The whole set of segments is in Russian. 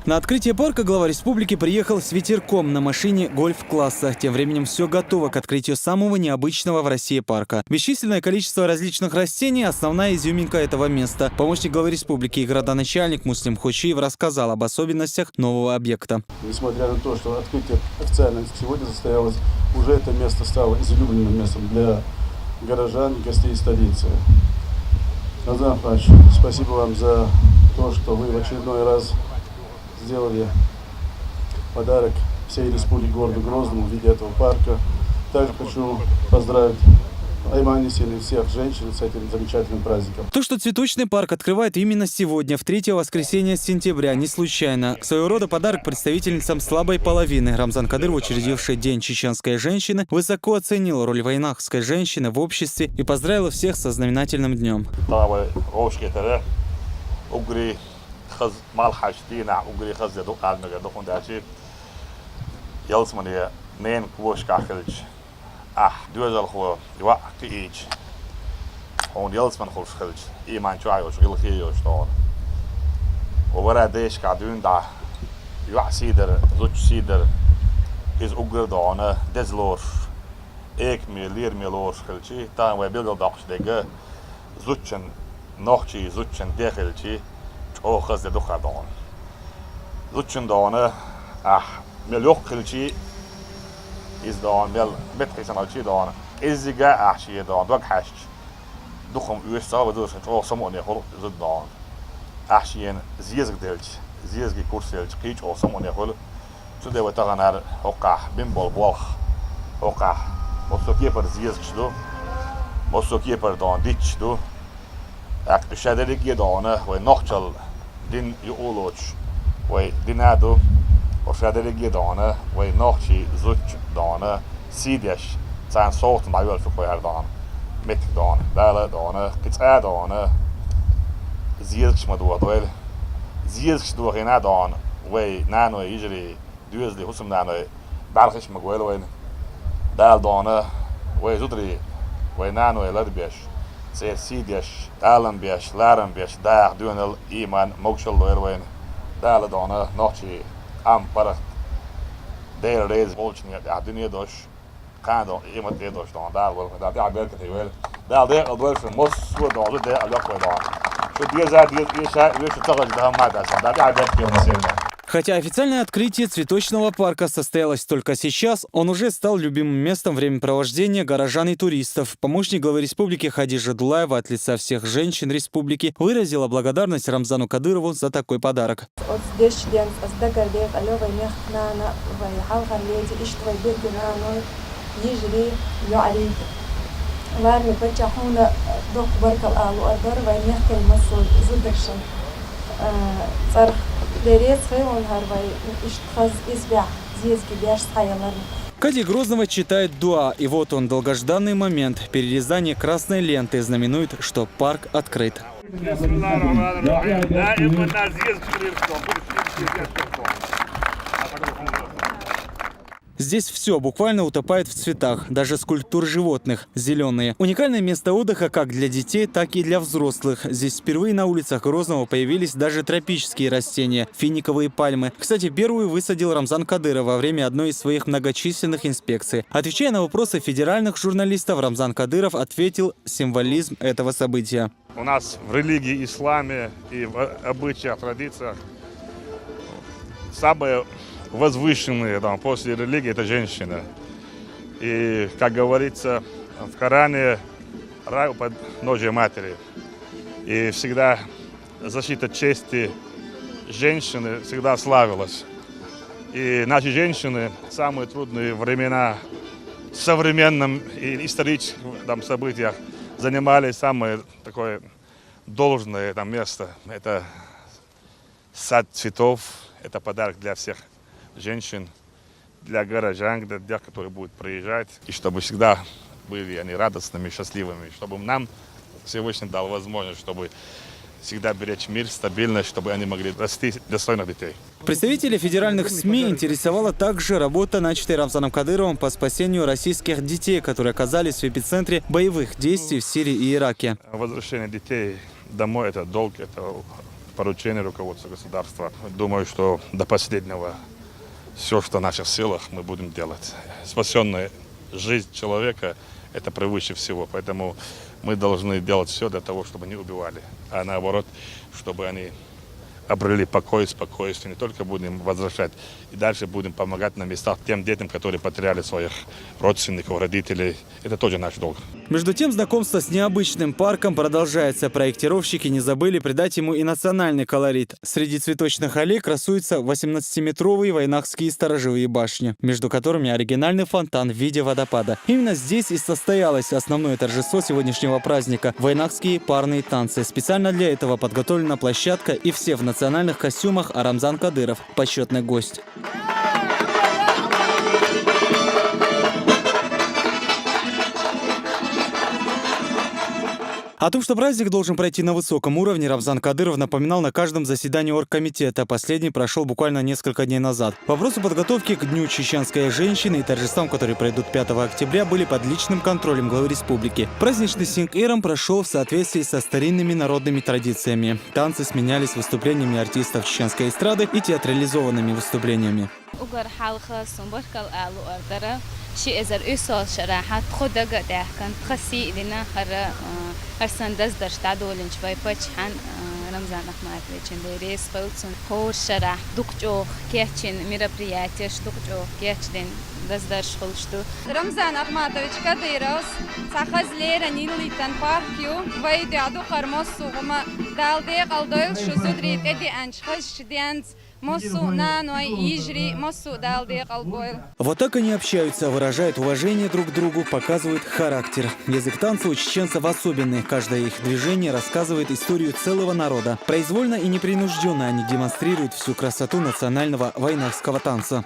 На открытие парка глава республики приехал с ветерком на машине гольф-класса. Тем временем все готово к открытию самого необычного в России парка. Бесчисленное количество различных растений – основная изюминка этого места. Помощник главы республики и градоначальник Муслим Хочиев рассказал об особенностях нового объекта. Несмотря на то, что открытие официально сегодня состоялось, уже это место стало излюбленным местом для горожан и гостей столицы. Рамзан Афарович, спасибо вам за то, что вы в очередной раз сделали подарок всей республике городу Грозному в виде этого парка. Также хочу поздравить Айман Есенин и всех женщин с этим замечательным праздником. То, что цветочный парк открывает именно сегодня, в третье воскресенье сентября, не случайно. Своего рода подарок представительницам слабой половины. Рамзан Кадыров, учредивший День чеченской женщины, высоко оценил роль вайнахской женщины в обществе и поздравил всех со знаменательным днем. خز مال حشتينا وقري خز يدو قال مجدو خنداشي يلسمني مين كوش كاخلج دوزل خو يوا كيج هون يلسمن خوش خلج إيمان شوية شغل خير شطور وورا ديش كادون دا يوا سيدر زوج سيدر إز أقدر دانا دزلور إيك ميلير ميلور خلجي تا وبيلد داخش دقة زوجن نخشي زوجن دخلجي او خز دو خدان زوجن دانه ملوخ خلچی از دان مل متقیسن آلچی دانه ازیگه احشی دان دوگ هشت دوخم اوستا و دوشن او سمونه خل زد دان احشین زیزگ دلچ زیزگی کورسلچ قیچ او سمونه خل تو ده وتغنر حقه بین بالبالخ حقه مسوکی پر زیزگ شدو مسوکی پر دان دیچ دو اک شدرگی دانه و نخچل دين يقولوش وي دينادو وشادريجي دانا وي نوخشي زوج دانا سيديش سان صوت معيول في كوير دانا متك دانا دالا دانا كتاع دانا زيركش مدوه دويل زيركش دوه هنا دانا وي نانو يجري دوزلي حسم نانو دالخش مقويل وين دال دانا وي زودري وي نانو يلد بيش سير سيديش دالن بيش لارن بيش داغ دونل إيمان موكشل دويروين دال دانا نوشي ام برخ دير ريز بولشني الدنيا دوش كان دون إيمان دي دوش دان دال ول دال دال بيرك تيويل دال دي دوير في مص سو دال دي اليوم دان شو دي زاد دي يشا يشو تغج ده ما دال دال بيرك يوم. Хотя официальное открытие цветочного парка состоялось только сейчас, он уже стал любимым местом времяпровождения горожан и туристов. Помощник главы республики Хадижа Дулаева от лица всех женщин республики выразила благодарность Рамзану Кадырову за такой подарок. Кади Грозного читает дуа, и вот он, долгожданный момент. Перерезание красной ленты знаменует, что парк открыт. Здесь все буквально утопает в цветах, даже скульптуры животных, зеленые. Уникальное место отдыха как для детей, так и для взрослых. Здесь впервые на улицах Грозного появились даже тропические растения, финиковые пальмы. Кстати, первую высадил Рамзан Кадыров во время одной из своих многочисленных инспекций. Отвечая на вопросы федеральных журналистов, Рамзан Кадыров ответил символизм этого события. У нас в религии, исламе и в обычаях, традициях самое возвышенные после религии это женщина. И, как говорится в Коране, рай у подножия матери. И всегда защита чести женщины всегда славилась. И наши женщины в самые трудные времена в современном и исторических событиях занимали самое такое должное место. Это сад цветов, это подарок для всех женщин, для горожан, для тех, которые будут приезжать, и чтобы всегда были они радостными, счастливыми, чтобы нам Всевышний дал возможность, чтобы всегда беречь мир, стабильность, чтобы они могли расти достойных детей. Представителей федеральных СМИ интересовала также работа, начатая Рамзаном Кадыровым по спасению российских детей, которые оказались в эпицентре боевых действий в Сирии и Ираке. Возвращение детей домой – это долг, это поручение руководства государства. Думаю, что до последнего все, что в наших силах, мы будем делать. Спасенная жизнь человека – это превыше всего. Поэтому мы должны делать все для того, чтобы не убивали, а наоборот, чтобы они обрели покой, спокойствие. Не только будем возвращать, и дальше будем помогать на местах тем детям, которые потеряли своих родственников, родителей. Это тоже наш долг. Между тем, знакомство с необычным парком продолжается. Проектировщики не забыли придать ему и национальный колорит. Среди цветочных аллей красуются 18-метровые войнахские сторожевые башни, между которыми оригинальный фонтан в виде водопада. Именно здесь и состоялось основное торжество сегодняшнего праздника – войнахские парные танцы. Специально для этого подготовлена площадка, и все в национальных костюмах, а Рамзан Кадыров – почетный гость. О том, что праздник должен пройти на высоком уровне, Рамзан Кадыров напоминал на каждом заседании оргкомитета. Последний прошел буквально несколько дней назад. Вопросы подготовки к Дню чеченской женщины и торжествам, которые пройдут 5 октября, были под личным контролем главы республики. Праздничный синг-эром прошел в соответствии со старинными народными традициями. Танцы сменялись выступлениями артистов чеченской эстрады и театрализованными выступлениями. شيء إذا رئيسه شراحات خدا قدح كان خسي لنا هرسان دزدرش تعدولن شوي بتشحن رمضان أحمد ويشن ليريس فوتسون هو شراح دكتور كيتشن مربرياتش دكتور كيتشن دزدرش خلشتو رمضان أحمدويش كديروس سخز ليرا نيلي تنباركيو ويدي عدو قرمصو وما دالديق الدويل شو زدريت إدي أنش خش ديانز. Вот так они общаются, выражают уважение друг к другу, показывают характер. Язык танца у чеченцев особенный. Каждое их движение рассказывает историю целого народа. Произвольно и непринужденно они демонстрируют всю красоту национального войнахского танца.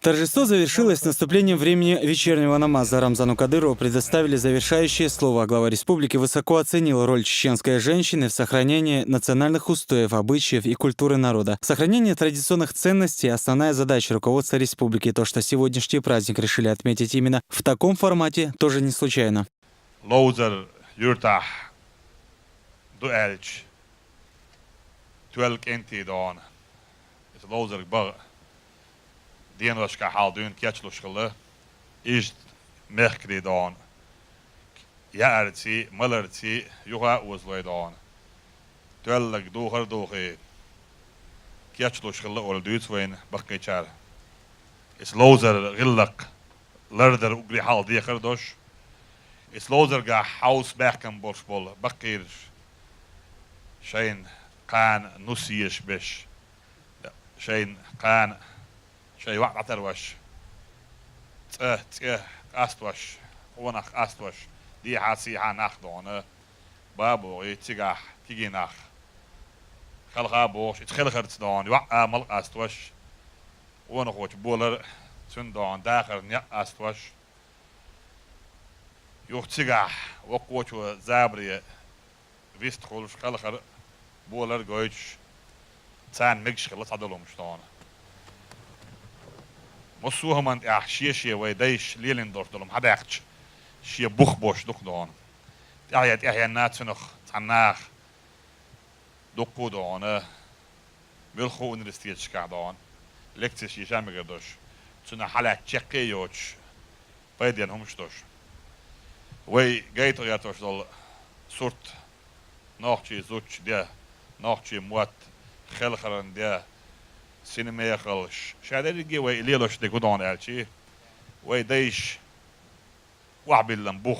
Торжество завершилось с наступлением времени вечернего намаза. Рамзану Кадырову предоставили завершающее слово. Глава республики высоко оценил роль чеченской женщины в сохранении национальных устоев, обычаев и культуры народа. Сохранение традиционных ценностей – основная задача руководства республики. То, что сегодняшний праздник решили отметить именно в таком формате, тоже не случайно. دين وشكا حالدون كياتشلوش خلا إيجد مخكري دون يارتي ملرتي يوها وزلوي دون تولك دوخر دوخي كياتشلوش خلا أول دوت وين بقي شار إس لوزر غلق لردر أقري حال دي خردوش إس لوزر قا حوس باكم بولش بول بقير شين قان نسيش بش شين قان شيء وقت عتروش أستوش ونخ أستوش دي حاسي عنخ دونه بابو يتجح كيجي نخ خلقا بوش يتخل خرط دون وقع ملق أستوش ونخوش بولر سندون داخل نيق أستوش يوتجح وقوش زابري فيست خلش خلقر بولر جويش تان مجش خلص عدلهم شلون مصوهم أنت أحشيشة ويديش ليلين دور دلهم حدا يحكش شيء بخ بوش دق دون أحيا الناس نخ تناخ دقو دون ملخو ونرستيج كع دون لكتش يجامع قدوش تنا حلا تشقي يوش بيدين همش دوش وي جايتو ياتوش دل صورت ناخشي زوج ده ناخشي موت خلخرن ده سينما يخلش شادر جي وي ليلوش دي كودون الشي وي ديش وعبل لمبوخ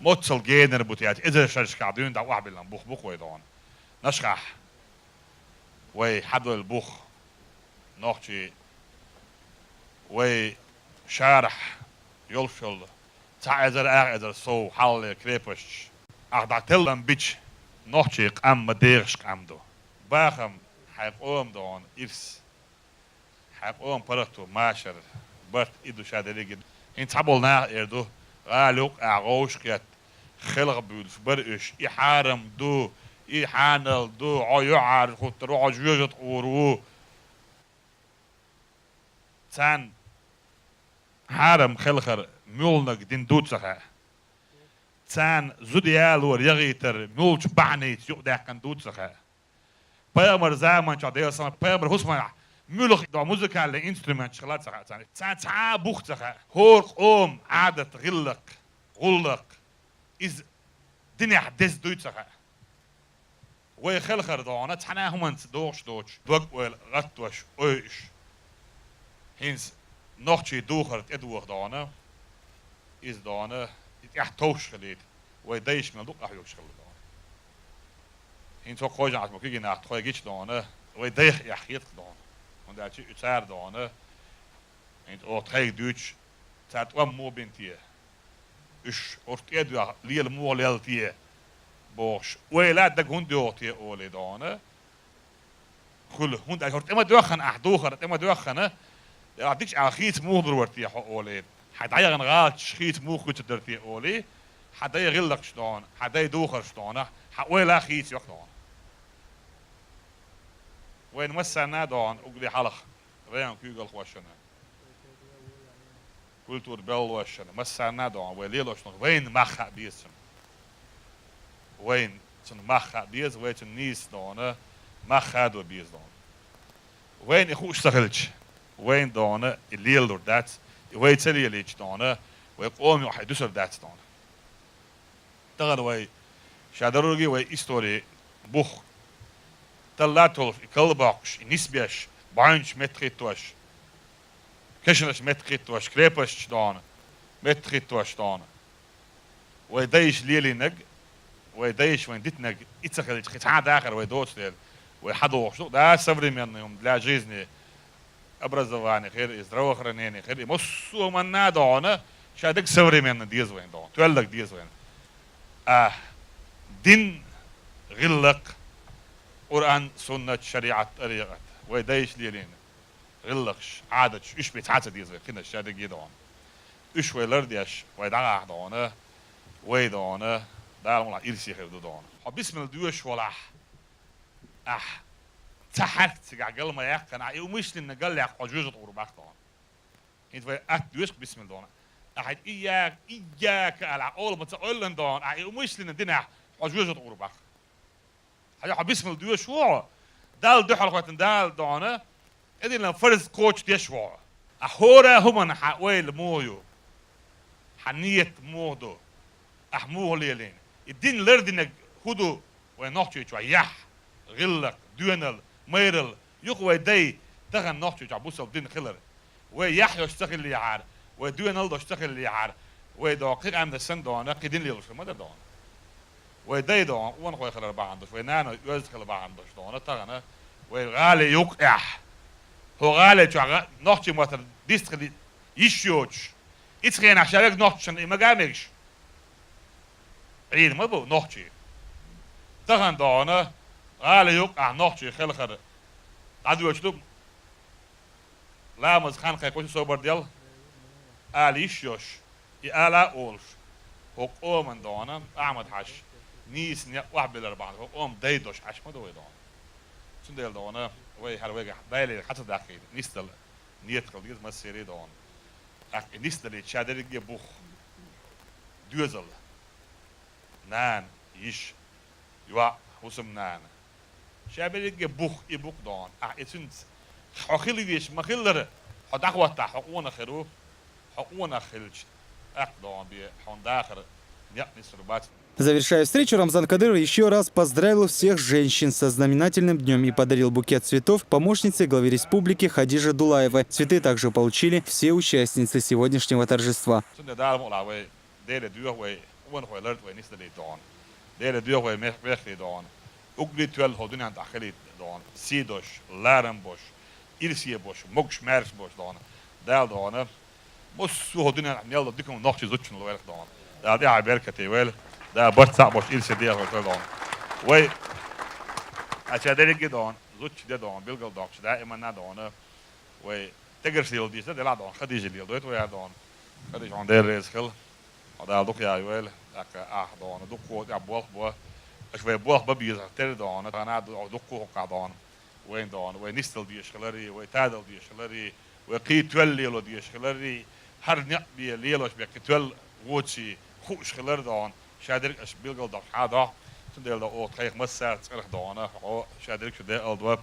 موتسل جينر بوتيات اذا شرش قاعدين دا وعبل لمبوخ بوخ وي دون نشخح وي حدو البوخ نوختي وي شارح يلشل تعذر اعذر سو حال كريبش اخدعتلن بيتش نوختي قام مديرش قامدو باخم حيقوم دون إرس حيقوم برتو ماشر برت إدو شادري جد إن تعبولنا إردو قالوك أعوشكت خلق بيل برئش إحارم دو إحانل دو عيوعر خطر عجوجت أورو تان حارم خلقر مولنك دين دوتسخا تان زوديال وريغيتر مولش بعنيت يقداقن دوتسخا بيامر زمان شاديو سما بيامر حسما مولخ دا موزيكال انسترومنت شغلات سخا تا بوختسخا هور عادت غلق إز دنيا دز دوتسخا وي خلقر دانا تحنا همانت دوش دوغ ويل غطوش اوش هينز نوchtje doorgaat edwoord dane is dane het echt toos geleerd waar deze men ook nog schuld dan in zo gooi je als maar kijken naar twee gids dane waar deze echt geeft dan want dat je het daar dane en het twee Duits dat wat moe bent hier is wordt edwa liel moe lelt hier boos waar laat de hond doort hier ole dane goed hond hij wordt immer doorgaan echt doorgaan immer doorgaan ja, dit is eigenlijk moeder wordt die geoordeeld. Hij een raad schiet moeder te die olie. Hij gillig staan, hij doger staan. Hij oorlog iets weg dan. Wijn مسنا dan ook die halg. Rijn kugel wassen. Cultuur bel wassen. مسنا dan wij leerlos nog wijn mag biesen. Wijn zijn mag bies, wijn zijn niets dan. Mag door bies dan. Wijn goed staggeltje. وين دانا الليل دور دات وين تسلي اللي دانا ويقوم يحدث دات دانا تغر وي شادروجي وي استوري بوخ تلاتول كلباقش نسبيش بانش متريتوش كشنش متريتوش كريبش دانا متريتوش دانا وي دايش ليلي نج وي دايش وين ديت نج اتسخل ختا داخل وي دوت ديل وي حدوش دا سفري من يوم لا جيزني образование, хер здравоохранение, хер мосу манна дона, шадек современный дизвен дон, туэллак дизвен. Дин гиллак, Qur'an, sunnat, шариат, طريقة, ويدايش ليلين. غلقش, عادش, إيش بيتعاتي ديزوين, خينا شادك يدون. إيش ويلرديش, ويدعاه دونه, ويدونه, دار مولا إرسي خير دون. بسم الدوش ولا تحت قال ما يقنا يومش لنا قال لك عجوزة قرباك طبعا انت في دوش بسم الله احد اياك على اول ما تقول لنا دون يومش لنا دنا عجوزة قرباك حاجه بسم الله دوش هو دال دحل قوت دال دونه ادي لنا فرز كوتش ديش هو احورا هم حويل مويو حنيه مودو احموه ليلين الدين لردنا خدو ونوحتي يح غلق دونل ميرل يقوى دي تغن نوحتي جابوس الدين خلر ويحيى اشتغل اللي يعار ودونل اشتغل اللي يعار ودقيق عند السن دون قيدين لي ما دون ودي دون وان خوي خلر با عندش ونانا يوزخل با عندش دون تغن وغالي يقع هو غالي نوحتي متر ديستخل يشيوش اتخين عشان نوحتي ما جامش عيد ما بو نوحتي تغن دون غالي يوقع نوحتي خلخر عدو يشتوب لا مز خان خيكوش صوبر ديال آليش يوش آلا أولش هو قوم من دونا أحمد حش نيس واحد بالأربعة هو قوم دايدوش حش ما دوي دونا شن ديال دونا وي حلوة دايلي حتى داخل نيستل نيت خلديز ما سيري دون نيستل يتشادر يجي بوخ دوزل نان يش يوا وسم نان شابيلك بوخ يبوك دون اتسنت حخيلي ديش ما خيلر حدقوا تاع حقونا خيرو حقونا خيلج اقدون بي حون داخل نيقني سربات. Завершая встречу, Рамзан Кадыров еще раз поздравил всех женщин со знаменательным днем и подарил букет цветов помощнице главы республики Хадиже Дулаевой. Цветы также получили все участницы сегодняшнего торжества. Ugly 12 hodun aan dachelit dan sidosh larem bosh irsie bosh mogsh mers bosh dan dal dan mos hodun aan nel dikum nochtje zutchen werk dan da die berkate wel da bart sa bosh irsie dia dan way achadelik dan zutch de dan bilgal dokch da iman dan way tegersil dis de la dan khadij dil doet we dan khadij on der is khil هذا دوك يا ويل دون دوكو يا بول شوي بول ببيز تر دون أنا دوكو قادون وين دون وين نستل دي شغلري وين تادل دي شغلري وقي تولي لو دي شغلري هر نقبي ليلوش بيك تول ووتشي خوش شغلر دون شادر اش بيلقل دون حادا تندل دو تخيخ مسات ترخ دون او شادر شو ده الدو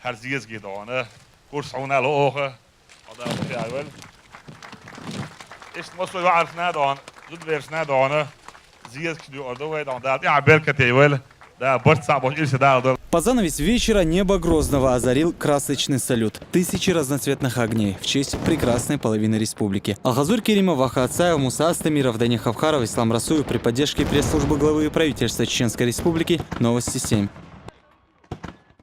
هر زيز جي دون كورس عونا لوخه هذا يا ويل إيش مصلي وعرفنا دون جد بيرسنا دون زيز كدو أردوه دون ده عبير كتيول ده برد صعب وش إيش ده أردو. Под занавес вечера небо Грозного озарил красочный салют. Тысячи разноцветных огней в честь прекрасной половины республики. Алхазур Керимов, Ваха Ацаев, Муса Астамиров, Дани Хавхаров, Ислам Расуев при поддержке пресс-службы главы правительства Чеченской Республики. Новости 7.